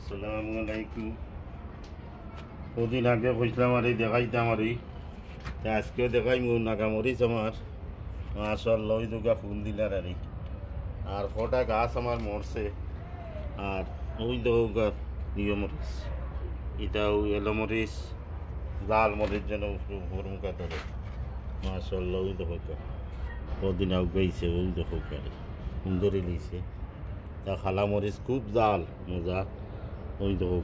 আসসালামু আলাইকুম। কদিন আগে কইছিলাম আর এই দেখাইতাম আর আজকেও দেখাই নাগামরিচ আমার মাশাআল্লাহ ওই দুগা ফুল দিলার আর কটা গাছ আমার মরছে। আর ওই দুগা ইয়ে মরিচ, এটাও এলো মরিচ, লাল মরিচ যেন মুখা ধরে মাশাআল্লাহ। ওই দেখো কদিন আগে গেছে, ওই দেখো সুন্দরই লিছে। তা খালা মরিচ খুব জাল মজা। ওই দেখো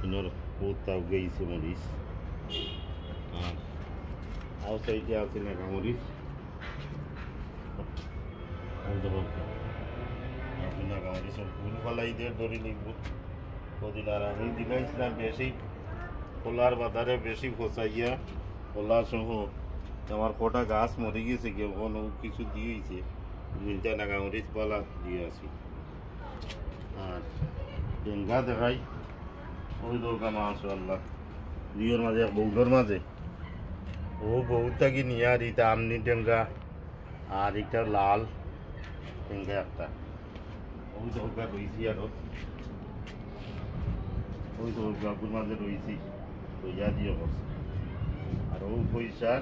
ইনোর বহুতটা গেছে মরিচ। আর সাইডে আছে নাগা মরিচ। ওই দেখো নাগা মরিচ ফুল ফলাই দিয়ে ধরে নিব কদিন। আর আমি দিলাইছিলাম বেশি খোলার বাজারে বেশি ফসাইয়া খোলা সহ আমার কটা গাছ মরে গেছে, কেউ কোনো কিছু দিয়েছে দুইটা নাগা মরিচ পালা দিয়ে আসি। আর ডেঙ্গা দেখাই ওই দৌকা মাশাআল্লাহ দুইয়ের মাঝে এক বৌধর মাঝে ও বৌটাকে নিয়ে আর এটা আমনি ডেঙ্গা আর একটা লাল ডেঙ্গা একটা ওই দৌকা রয়েছি। আরো ওই দৌকাপুর মাঝে রয়েছি পয়সা দিয়ে করছে। আর ও পয়সা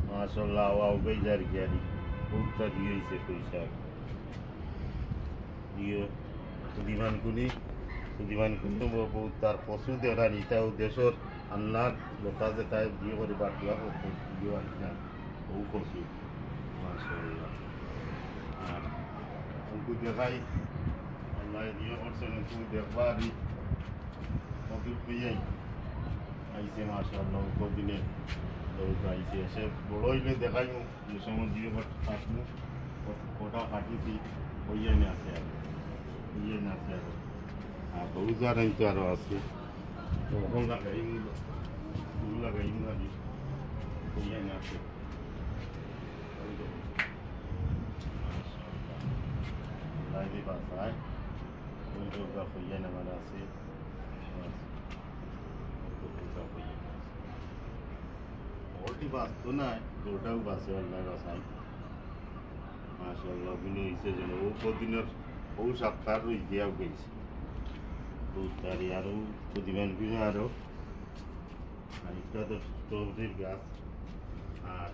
মাশাআল্লাহ আওয়াই যার গিয়ারি বৌটা দিয়েছে পয়সা দিয়ে দিবানকুনি বহুত তার পশু দেওয়া নিতাও দেশের আন্নার লোকা যে তাই দিয়ে করে বাটুয়া দিয়ে আনিলাম ও পশু মাশাআল্লাহ। আর উনকু দেখাই আল্লাহ দিয়ে করছেন উনকু দেখবারই কত পেয়ে আইসে মাশাআল্লাহ। কদিনে আইসে এসে বড় হইলে দেখাই যে সময় দিয়ে কাটমু কটা কাটিছি ওই জন্য আছে আর ইয়ে না আছে আর আর বহুজার তো আরও আছে তখন লাগাই ফুল লাগাই না ইয়ে না আছে। লাইনে বাসায় ওই দুর্গা ফুইয়া নামার আছে। ওটি বাঁচতো না ওটাও বাঁচে আল্লাহ বাসায় মাশাআল্লাহ। বিনয় হয়েছে যেন ও কদিনের ও সপ্তাহ রুই দিয়াও গেছে তারি আরও প্রতিমান কিনে আরও একটা তো স্ট্রবেরির গাছ। আর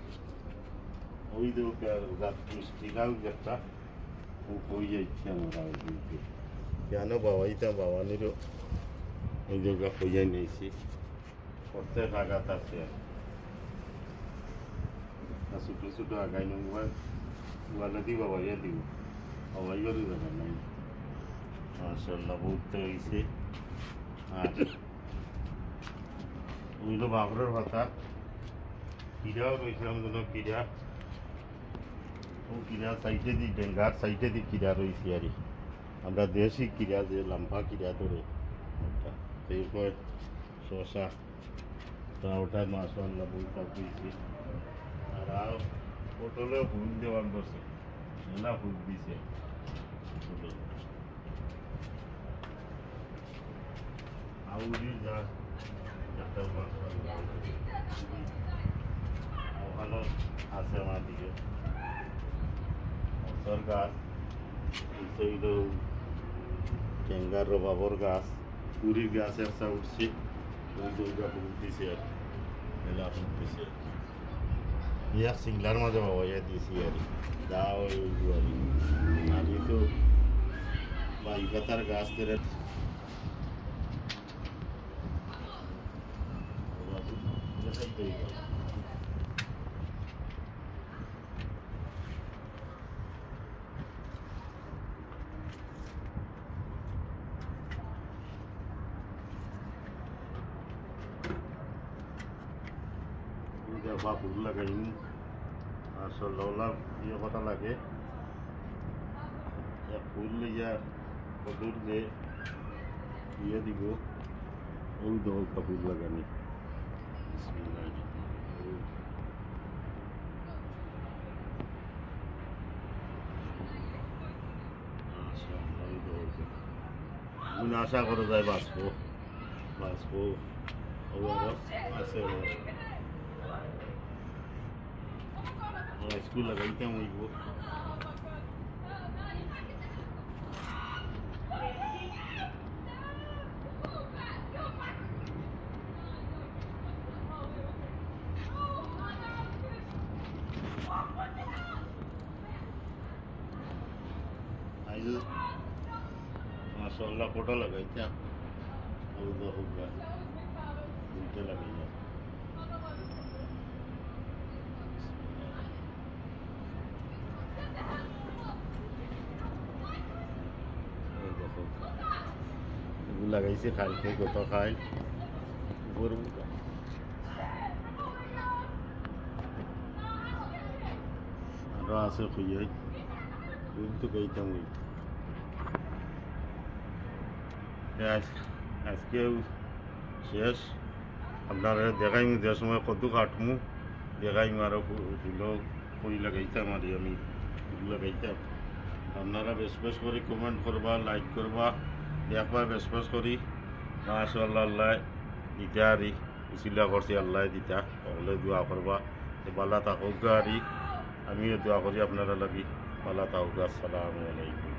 ওই তো গাছ মিষ্টিটাও একটা ও হয়ে যাচ্ছে আমরা কেন বাবাইতাম বাবানিরও ওই জায়গা হয়ে নিয়েছি প্রত্যেক আঘাত আছে। আর ছোটো ছোটো আগাই নোয়াল দিব বাবাইয়া দিব বাবাইবারও ব্যাপার নাই মাশাআল্লাহ বহুত হয়েছে। আর ওই তো বাবরের ভাতা কিরাও রয়েছিলাম যেন কিরা ও কিরা সাইডে দি ডেঙ্গার সাইডে দি কিরা রয়েছে আর আমরা দেশি কিরা যে লম্বা কিরা ধরে ওটা এরপর শশা তা ওটা মাশাআল্লাহ বহুত হয়েছে। আর পটলেও ফুল দেওয়ান করছে মেলা ফুল দিছে পটল আউরি যা একটা ওখানে আছে আমার দিকে অসর গাছ হইল টেঙ্গার বাবর গাছ পুরীর গাছ একটা উঠছে ওই দুর্গা ফুল দিছে আর মেলা ফুল দিছে ইয়া সিংলার মাঝে বাবা ইয়া দিছি আর যা ওই আমি তো বাইকাতার গাছ ধরে বা ফুল লাগাইনি মাশাআল্লাহ ইয়ে কটা লাগে ফুল লইয়া কদুর যে ইয়ে দিব ওই দল ফুল লাগানি আশা করা যায় বাঁচবো বাঁচবো আছে স্কুল লাগাইতাম হইব। যে মাশাআল্লাহ কোটা লাগাইছে ওই দেখো দুইটা লাগাইছে ওই দেখো এগুলো লাগাইছে কালকে গত খাই গরু আরো আছে খুঁজে কিন্তু কইতাম ওই আজকে শেষ আপনারা দেখাইম যে সময় কত কাটমু দেখাইম আরো কই লাগাইতাম আর আমি লাগাইতাম আপনারা বেশ বেশ করে কমেন্ট করবা লাইক করবা দেখবা বেশ বেশ করি মাশাআল্লাহ আল্লাহ দিতে আরি উসিলা করছি আল্লাহ দিতা সকলে দোয়া করবা বালা থাকুক আরি আমিও দোয়া করি আপনারা লাগি বালা থাকুক আসসালামু আলাইকুম